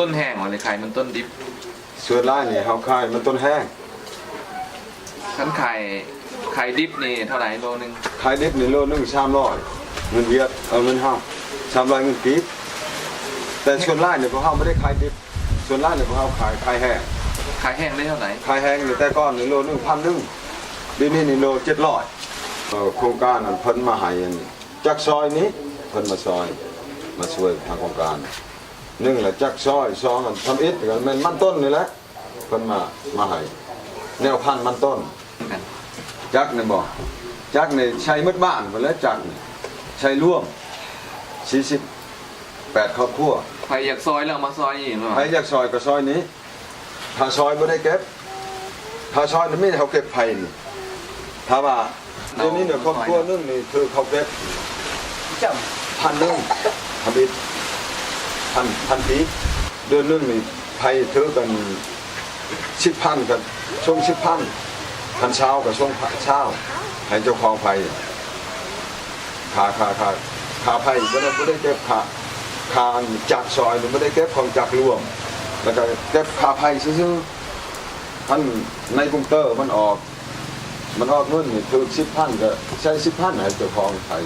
ต้นแห้งหรือขายมันต้นดิบส่วนล่างนี่เขาขายมันต้นแห้งขันขายดิบนี่เท่าไหร่โลนึงขายดิบนี่โลนึง300เงินเวียดเงินห้า300เงินกีบแต่ส่วนล่างเนี่ยพวกเขาไม่ได้ขายดิบส่วนล่างเนี่ยพวกเขาขายแห้งได้เท่าไหร่ขายแห้งอยู่แต่ก้อนนี่โลนึง1,100ดีนี่โล700โครงการนั้นเพิ่นมาให้จากซอยนี้เพิ่นมาซอยมาช่วยทางโครงการ1ละจากซอย2อันทำอิฐกันแม่นมันต้นนี่แหละเพิ่นมาให้แนวพันธุ์มันต้นจักนี่บ่จักนี่ใช้หมดบ้านหมดแล้วจักนี่ใช้ร่วม48ครอบครัวใครอยากซอยแล้วมาซอยอีกหรอใครอยากซอยก็ซอยนี้ถ้าซอยไม่ได้เก็บถ้าซอยไม่เขาเก็บไผ่นี่ถ้าว่าเดี๋ยวนี้เนี่ยครอบครัวนึงนี่คือเขาเก็บ1,000ทำอิฐพันปีเดือนนึงนี่ไผ่ถือกัน10,000กันช่วง10,000พันเช้ากับช่วงเช้าให้เจ้าของไผ่ขาไผ่ไม่ได้เก็บขาจักซอยไม่ได้เก็บของจักรวมแล้วก็เก็บขาไผ่ซื่อๆท่านในกรุงเตอร์มันออกเงินนี่คือ10,000ก็ใช้10,000ให้เจ้าของไผ่